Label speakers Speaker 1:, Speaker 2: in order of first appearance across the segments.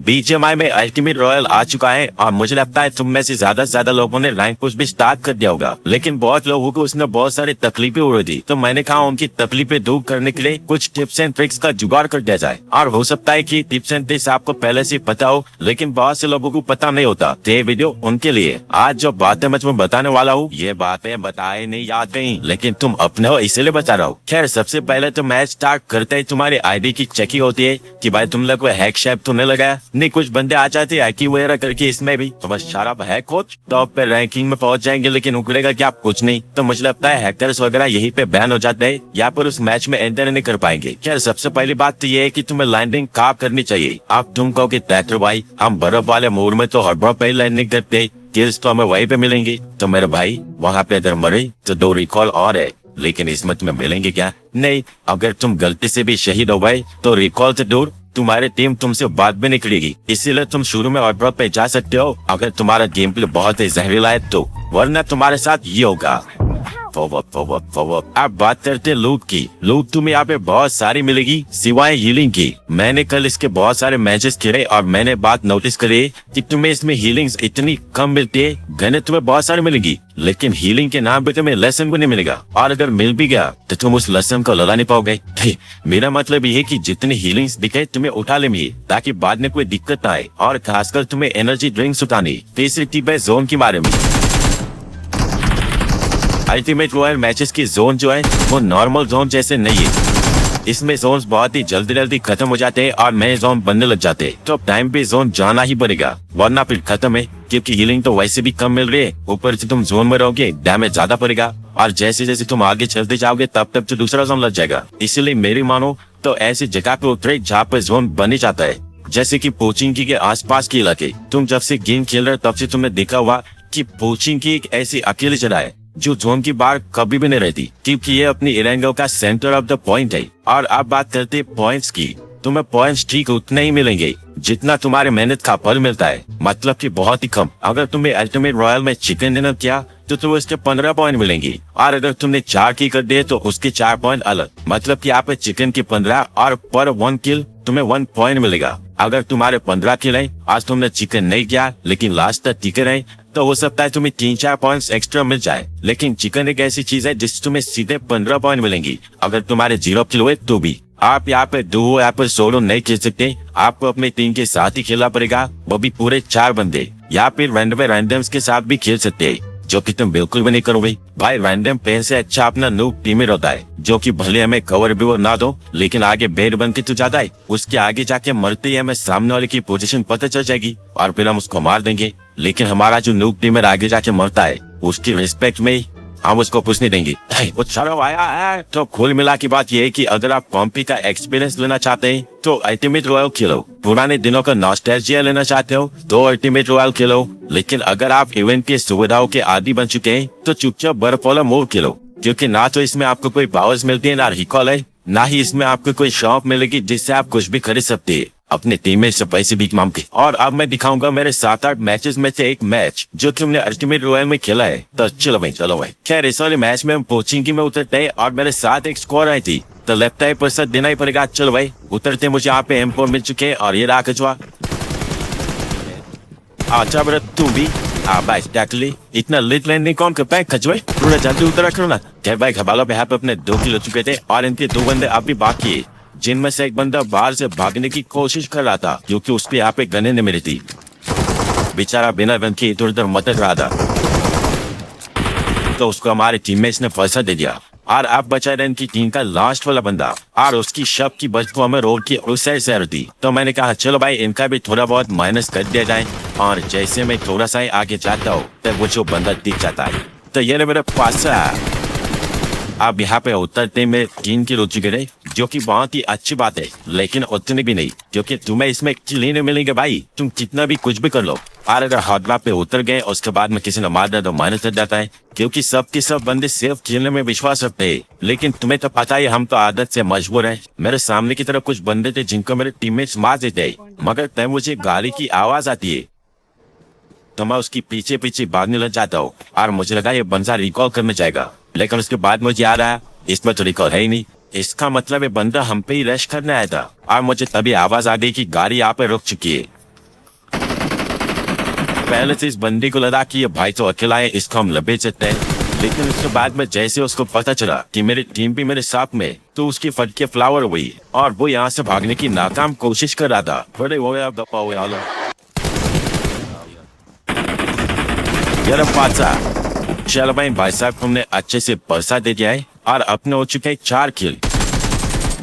Speaker 1: BGMI में ultimate royal आ चुका है और मुझे लगता है तुम में से ज्यादा लोगों ने रैंक पुश भी स्टार्ट कर दिया होगा, लेकिन बहुत लोगों को उसने बहुत सारी तकलीफें उड़ा दी। तो मैंने कहा उनकी तकलीफें दूर करने के लिए कुछ टिप्स एंड ट्रिक्स का जुगाड़ कर दिया जाए। और हो सकता है कि टिप्स एंड ट्रिक्स आपको पहले से पता हो, लेकिन बहुत से लोगों को पता नहीं होता। तो ये वीडियो उनके लिए। आज जो बातें मैं तुम्हें बताने वाला हूँ, ये बातें बताए नहीं याद कहीं, लेकिन तुम अपने हो इसलिए बता रहा हूँ। खैर, सबसे पहले तो मैच स्टार्ट करते ही तुम्हारी आईडी की चेकिंग होती है कि भाई तुम लोग को हैक शैक तो नहीं लगाया। नहीं, कुछ बंदे आ जाते हैकिंग वगैरह करके इसमें भी, तो बस शराब है कोच टॉप पे रैंकिंग में पहुंच जाएंगे, लेकिन उगड़ेगा क्या? कुछ नहीं। तो मुझे लगता है हैकर्स वगैरह यहीं पे बैन हो जाते हैं या पर उस मैच में एंटर नहीं कर पाएंगे। खैर, सबसे पहली बात तो ये है कि तुम्हें लैंडिंग कहाँ करनी चाहिए। आप तुम कहो कि ट्रैक्टर भाई हम बर्फ वाले मोड में तो हर बार पे लैंडिंग करते, किल्स तो हमें वहीं पे मिलेंगे। तो मेरे भाई वहाँ पे अगर मरे तो 2 रिकॉल और है, लेकिन इसमें तुम्हें मिलेंगे क्या? नहीं, अगर तुम गलती से भी शहीद हो गए तो रिकॉल से दूर तुम्हारी टीम तुमसे बाद में निकलेगी। इसीलिए तुम शुरू में ऑर्डर पे जा सकते हो अगर तुम्हारा गेम प्ले बहुत ही जहरीला है तो, वरना तुम्हारे साथ ये होगा। आप बात करते लूट की। लूट तुम्हें यहाँ पे बहुत सारी मिलेगी सिवाय हीलिंग की। मैंने कल इसके बहुत सारे मैचेस खेले और मैंने बात नोटिस करी कि तुम्हें इसमें हीलिंग्स इतनी कम मिलती है। गने तुम्हें बहुत सारी मिलेगी, लेकिन हीलिंग के नाम पे तुम्हें लेसन भी नहीं मिलेगा, और अगर मिल भी गया तो तुम उस लेसन को लगा नहीं पाओगे। मेरा मतलब ये है कि जितनी हीलिंग्स दिखे तुम्हें उठा लेंगे ताकि बाद में कोई दिक्कत ना आए, और खासकर तुम्हें एनर्जी ड्रिंक्स उठानी। तीसरी टिप है जोन के बारे में। अल्टीमेट रॉयल मैचेस की जोन जो है वो नॉर्मल जोन जैसे नहीं है। इसमें जोन्स बहुत ही जल्दी खत्म हो जाते हैं और नए जोन बनने लग जाते हैं। तो अब टाइम पे जोन जाना ही पड़ेगा, वरना फिर खत्म है, क्योंकि हीलिंग तो वैसे भी कम मिल रही है, ऊपर से तुम जोन में रहोगे डैमेज ज्यादा पड़ेगा, और जैसे जैसे तुम आगे चलते जाओगे तब तक तो दूसरा जोन लग जाएगा। इसलिए मेरी मानो तो ऐसी जगह पे उतरे जहाँ पे जोन बन ही जाता है, जैसे कि पोचिंकी के आसपास के इलाके। तुम जब से गेम खेल रहे तब से तुमने देखा हुआ कि पोचिंकी एक ऐसी अकेली जगह है जो जोन की बाहर कभी भी नहीं रहती, क्योंकि ये अपनी इरेंगो का सेंटर ऑफ द पॉइंट है। और अब बात करते हैं पॉइंट्स की। तुम्हें पॉइंट्स ठीक उतने ही मिलेंगे जितना तुम्हारे मेहनत का फल मिलता है, मतलब कि बहुत ही कम। अगर तुम्हें अल्टीमेट रॉयल में चिकन डिनर किया तो तुम्हें उसके 15 पॉइंट मिलेंगे, और अगर तुमने 4 किल कर दिए तो उसके 4 पॉइंट अलग, मतलब कि यहाँ पे चिकन की 15 और पर 1 किल तुम्हें 1 पॉइंट मिलेगा। अगर तुम्हारे 15 किल है, आज तुमने चिकन नहीं किया लेकिन लास्ट तक टिके रहे, तो हो सकता है तुम्हें 3-4 पॉइंट्स एक्स्ट्रा मिल जाए। लेकिन चिकन एक ऐसी चीज है जिससे तुम्हें सीधे 15 पॉइंट मिलेंगी अगर तुम्हारे 0 किल हुए तो भी। आप यहाँ पे दुओ या फिर सोलो नहीं खेल सकते, आपको अपनी टीम के साथ ही खेलना पड़ेगा, वो भी पूरे 4 बंदे, या फिर रैंडम्स के साथ भी खेल सकते हैं, जो कि तुम बिल्कुल भी नहीं करोगे। भाई रैंडम प्लेयर से अच्छा अपना नूब टीममेट होता है, जो कि भले हमें कवर भी ना दो लेकिन आगे बेड बन के तो जाता है। उसके आगे जाके मरते ही हमें सामने वाले की पोजीशन पता चल जाएगी और फिर हम उसको मार देंगे। लेकिन हमारा जो नूब टीममेट आगे जाके मरता है उसकी रिस्पेक्ट में हम उसको कुछ नहीं देंगे। वो चलो आया है। तो कुल मिला की बात ये है कि अगर आप कॉम्पी का एक्सपीरियंस लेना चाहते हैं तो अल्टीमेट रॉयल खेलो, पुराने दिनों का नॉस्टैल्जिया लेना चाहते हो तो अल्टीमेट रॉयल खेलो, लेकिन अगर आप इवेंट की सुविधाओं के आदी बन चुके हैं तो चुपचाप बर्फ वाला मोड खेलो, क्योंकि ना तो इसमें आपको कोई पावर्स मिलती है, ना रिकॉल है, ना ही इसमें आपको कोई शॉप मिलेगी जिससे आप कुछ भी खरीद सकते हैं अपने टीम से पैसे भी मांग के। और अब मैं दिखाऊंगा मेरे 7-8 मैचेस में से एक मैच जो कि हमने अल्टीमेट रॉयल में खेला है। तो चलो भाई। खैर, इस वाले मैच में हम पोचिंकी में उतरते और मेरे साथ एक स्कोर आई थी, तो लेफ्ट टाइप पर सर देना ही पड़ेगा। चलो भाई उतरते, मुझे यहाँ पे M4 मिल चुके हैं और ये रहा कचवा। अच्छा ब्रत तू भी भाई टैकली इतना लेट लैंडिंग कौन कर पाए खचवे, थोड़ा जल्दी उतरा करो ना। खैर भाई घबाला पे यहाँ पे अपने 2 किल हो चुके थे और इनके 2 बंदे अभी बाकी है, जिनमें से एक बंदा बाहर से भागने की कोशिश कर रहा था क्योंकि उसके यहाँ पे गने नहीं मिली थी। बेचारा बिना गन के इधर उधर मटक रहा था, तो उसको हमारे टीममेट्स ने फंसा दे दिया। और अब बचा रहा इनकी टीम का लास्ट वाला बंदा, और उसकी शव की बदबू हमें रोड की उस साइड से आ रही थी। तो मैंने कहा चलो भाई इनका भी थोड़ा बहुत माइनस कर दिया जाए, और जैसे मैं थोड़ा सा आगे जाता हूँ तब वो जो बंदा दिख जाता है। तो ये मेरे पास अब यहाँ पे उतरते में 3 किल हो चुके थे, जो कि बहुत ही अच्छी बात है, लेकिन उतनी भी नहीं, क्योंकि तुम्हें इसमें किल नहीं मिलेंगे भाई, तुम कितना भी कुछ भी कर लो। और अगर हॉट मैप पे उतर गए उसके बाद में किसी ने मार दिया तो माइनस कर जाता है, क्योंकि सब के सब बंदे सिर्फ खेलने में विश्वास रखते हैं। लेकिन तुम्हें तो पता है हम तो आदत से मजबूर हैं। मेरे सामने की तरफ कुछ बंदे थे जिनको मेरे टीममेट्स मार देते, मगर तब मुझे गाड़ी की आवाज आती है तो मैं उसकी पीछे पीछे भागने लग जाता हूँ, और मुझे लगा ये बंदा रिकॉल करने जाएगा, लेकिन उसके बाद मुझे याद आया इसमें तो रिकॉल है ही नहीं। इसका मतलब ये बंदा हम पे ही रश करने आया था, और मुझे तभी आवाज आ गई कि गाड़ी यहाँ पे रुक चुकी है। पहले से इस बंदी को लगा कि ये भाई तो अकेला है, इसको हम लपेट सकते हैं। लेकिन उसके बाद में जैसे उसको पता चला कि मेरी टीम भी मेरे साथ में, तो उसकी फटके फ्लावर हुई और वो यहाँ से भागने की नाकाम कोशिश कर रहा था। बड़े हो गया दफा हो यार चल भाई साहब तुमने अच्छे से पैसा दे दिया है और अपने हो चुके हैं 4 किल,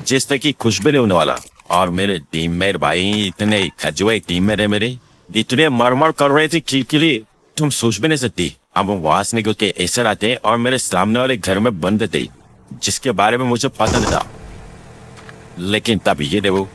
Speaker 1: जिस तक की खुश भी नहीं होने वाला। और मेरे टीम मेट भाई इतने खजुए टीम मेरे मेरे इतने मरमर कर रहे थे किल के लिए, तुम सोच भी नहीं सकती। अब वो वहां से निकल के ऐसे आते और मेरे सामने वाले घर में बंद थे, जिसके बारे में मुझे पता नहीं था। लेकिन तब ये देखो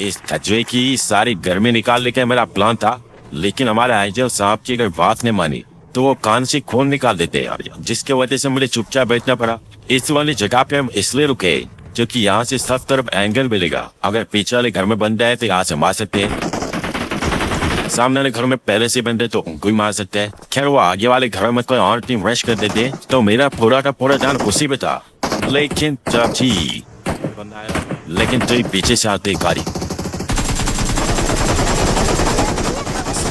Speaker 1: इस खजुए की सारी गर्मी निकालने का मेरा प्लान था, लेकिन हमारे आईजल साहब की अगर बात नहीं मानी तो वो कान से खून निकाल देते यार, जिसके वजह से मुझे चुपचाप बैठना पड़ा। इस वाली जगह पे हम इसलिए रुके क्योंकि यहाँ से सब तरफ एंगल मिलेगा। अगर पीछे वाले घर में बंद है तो यहाँ से मार सकते हैं, सामने वाले घर में पहले से बंद है तो उनको ही मार सकते हैं। खैर वो आगे वाले घर में कोई और टीम रश कर देते तो मेरा पूरा का पूरा जान उसी पे था। लेकिन तो पीछे से आते गाड़ी,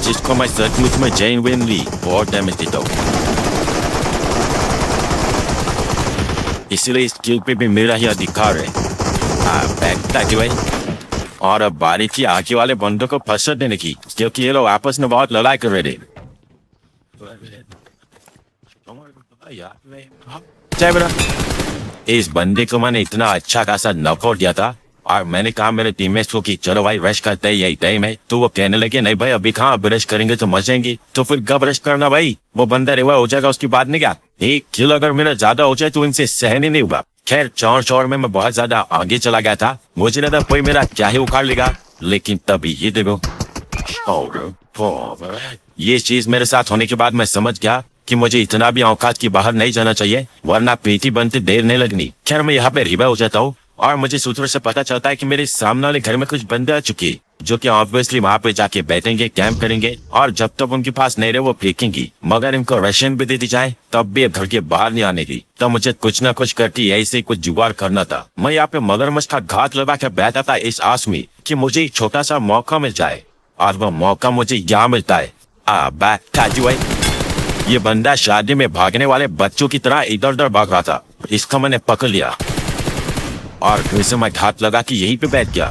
Speaker 1: जिसको मैं सचमुच में जेन्युइनली बहुत डैमेज देता हूँ। इसलिए इस किल पे भी मेरा ही अधिकार है। भाई और अब बारी थी आगे वाले बंदों को फंसा देने की, क्योंकि ये लोग आपस में बहुत लड़ाई कर रहे थे। इस बंदे को मैंने इतना अच्छा खासा नफा दिया था और मैंने कहा मेरे टीममेट्स को कि चलो भाई रश करते हैं यही टाइम है, तो वो कहने लगे नहीं भाई अभी कहाँ, अभी रश करेंगे तो मचेंगे। तो फिर कब रश करना भाई, वो बंदा रेवा हो जाएगा उसकी बात नहीं क्या। एक किल अगर मेरा ज्यादा हो जाए तो इनसे सहन ही नहीं हुआ। खैर चौर में मैं बहुत ज्यादा आगे चला गया था, मुझे लगा कोई मेरा क्या ही उखाड़ लेगा। लेकिन तभी ये देखो ये चीज मेरे साथ होने के बाद मैं समझ गया कि मुझे इतना भी औकात की बाहर नहीं जाना चाहिए, वरना पेटी बनते देर नहीं लगनी। खैर मैं यहाँ पे रिवा हो जाता हूँ और मुझे सूत्रों से पता चलता है कि मेरे सामने वाले घर में कुछ बंदे आ चुके, जो कि ऑब्वियसली वहां पे जाके बैठेंगे, कैंप करेंगे और जब तक उनके पास नहीं रहे वो फेंकेंगी। मगर इनको राशन भी दे दी जाए तब भी घर के बाहर नहीं आने की। तब मुझे कुछ न कुछ करके ऐसे कुछ जुगाड़ करना था। मैं यहाँ पे मगरमच्छ का घात लगा कर बैठा था इस आस में कि मुझे एक छोटा सा मौका मिल जाए, और वह मौका मुझे यहाँ मिलता है। ये बंदा शादी में भागने वाले बच्चों की तरह इधर उधर भाग रहा था, इसको मैंने पकड़ लिया और फिर से मैं घात लगा कि यहीं पे बैठ गया,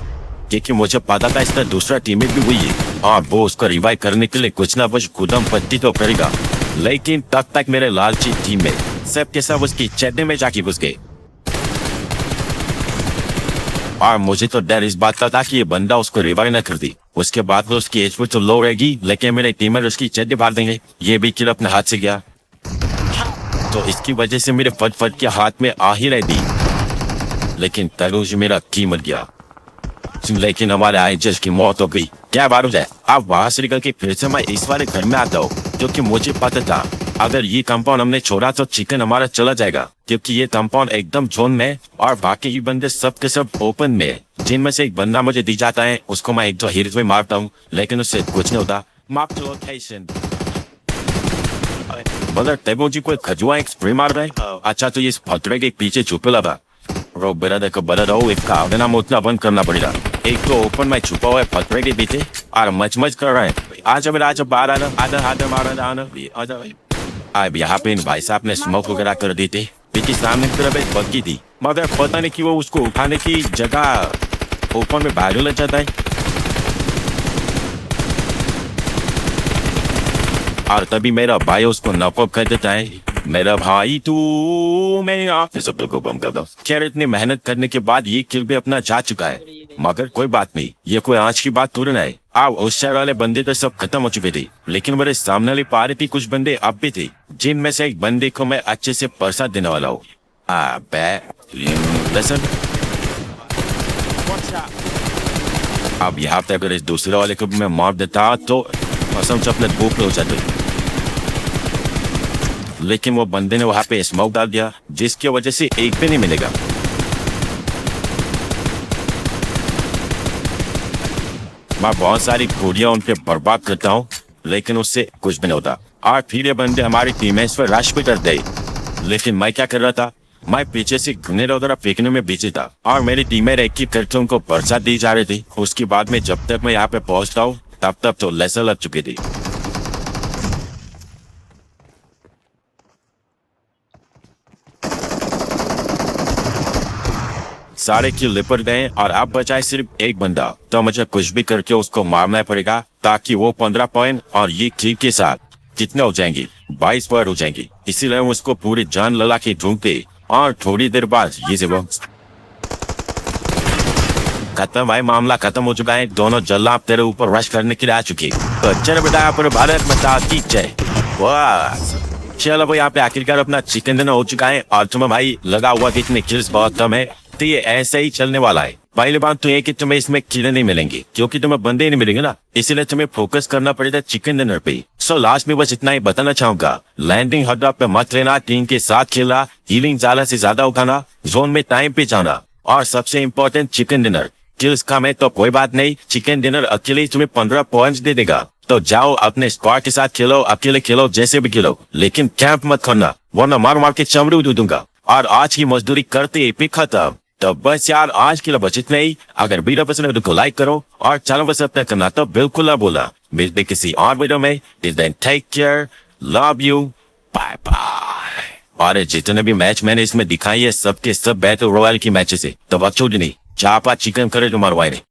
Speaker 1: क्योंकि मुझे पता था इसका दूसरा टीममेट भी हुई है और वो उसको रिवाइव करने के लिए कुछ ना कुछ कूदम पत्ती तो करेगा। लेकिन तब तक मेरे लालची टीममेट सब के सब उसकी चड्डी में जाके घुस गए और मुझे तो डर इस बात का था कि ये बंदा उसको रिवाइव न कर दी। उसके बाद तो उसकी एचपी तो लो रहेगी, लेकिन मेरे टीममेट उसकी चड्डी फाड़ देंगे। ये भी किल अपने हाथ से गया, तो इसकी वजह से मेरे फट के हाथ में आ ही रही थी। लेकिन तरुज मेरा की मर गया, लेकिन हमारे आईजस की मौत हो गई। क्या बारूद है, आप वहां से निकल के फिर से मैं इस वाले घर में आता हूँ, क्योंकि मुझे पता था अगर ये कंपाउंड हमने छोड़ा तो चिकन हमारा चला जाएगा, क्योंकि ये कंपाउंड एकदम जोन में और बाकी ये बंदे सब के सब ओपन में। जिनमें से एक बंदा मुझे दी जाता है, उसको मैं एक दो हिट में मारता हूँ, लेकिन उससे कुछ नहीं होता। मार्क टू लोकेशन मगर तेबो जी कोई खजुआ एक स्प्रे मार रहा है। अच्छा तो ये इस फतरे के पीछे छुपे लगा रो बेरा देखो बड़ा रहो, इसका आगना उतना बंद करना पड़ेगा। एक तो ओपन में छुपा हुआ है फतरे के पीछे और मच कर रहा है। आज बाहर आना आधा मारा अब यहाँ पे इन भाई साहब ने स्मोक वगैरह कर दी थी, पीछे सामने की तरफ एक बग्गी थी, मगर पता नहीं कि वो उसको उठाने की जगह ओपन में बाहर लग जाता है। और तभी मेरा भाई उसको नॉकआउट कर देता है। मेरा भाई तू मैं आपने सब को बम कर दो। खैर इतनी मेहनत करने के बाद ये किल भी अपना जा चुका है, मगर कोई बात नहीं, ये कोई आज की बात थोड़ी ना है। आओ उस शहर वाले बंदे तो सब खत्म हो चुके थे, लेकिन मेरे सामने वाली पारी थी कुछ बंदे अब भी थे, जिनमें से एक बंदे को मैं अच्छे से परसा देने वाला हूँ। अब यहाँ पे अगर इस दूसरे वाले को मैं मार देता तो कसम से अपने भूख हो जाते, लेकिन वो बंदे ने वहां पे स्मोक डाल दिया, जिसकी वजह से एक भी नहीं मिलेगा। मैं बहुत सारी गोलियां उन पे बर्बाद करता हूँ, लेकिन उससे कुछ भी नहीं होता। और फिर ये बंदे हमारी टीममेट्स पर रश भी कर गए, लेकिन मैं क्या कर रहा था, मैं पीछे से ग्रेनेड वगैरह फेंकने में बिजी था और मेरी टीमें एक की करके उनको बरसात दी जा रही थी। उसके बाद में जब तक मैं यहाँ पे पहुंचता हूँ तब तो लेसर लग चुकी थी। सारे किल लिपट गए और अब बचाए सिर्फ एक बंदा। तो मुझे कुछ भी करके उसको मारना पड़ेगा ताकि वो 15 पॉइंट और ये किल के साथ कितने हो जाएंगी, 22 पॉइंट हो जाएंगी। इसीलिए हम उसको पूरी जान लगा के ढूंढते और थोड़ी देर बाद ये से वो खत्म भाई, मामला खत्म हो चुका है। दोनों जल्लाद तेरे ऊपर रश करने के लिए आ चुके। तो चलो बेटा पर भारत माता की जय। वाह चलो भाई, यहाँ पे आखिरकार अपना चिकन डिनर हो चुका है और तुम्हें भाई लगा हुआ कि इतने किल्स बहुत कम है, तो ये ऐसे ही चलने वाला है। पहली बात तो ये कि तुम्हें इसमें किले नहीं मिलेंगे क्योंकि तुम्हें बंदे ही नहीं मिलेंगे ना, इसीलिए तुम्हें फोकस करना पड़ेगा चिकन डिनर पे। सो लास्ट में बस इतना ही बताना चाहूंगा, लैंडिंग हट पे मत रहना, टीम के साथ खेलना, हीलिंग ज्यादा से ज्यादा उठाना, जोन में टाइम पे जाना और सबसे इम्पोर्टेंट चिकन डिनर। किल्स कम है तो कोई बात नहीं, चिकन डिनर अकेले तुम्हें 15 पॉइंट्स दे देगा। तो जाओ अपने स्क्वाड के साथ खेलो, अकेले खेलो, जैसे भी खेलो, लेकिन कैंप मत करना वरना मार मार के चमड़ी उड़ा दूंगा। और आज की मजदूरी करते ही खत्म। तो बस यार आज के लिए बस इतना ही। अगर वीडियो पसंद है तो लाइक करो और चैनल को सब्सक्राइब करना तो बिल्कुल ना बोला। मिलते किसी और वीडियो में। Take care, love you, bye bye. और जितने भी मैच मैंने इसमें दिखाई है सबके सब बैटल रॉयल की मैचेस है। तो बकचोदी नहीं, चापा चिकन करे तो मारवाए।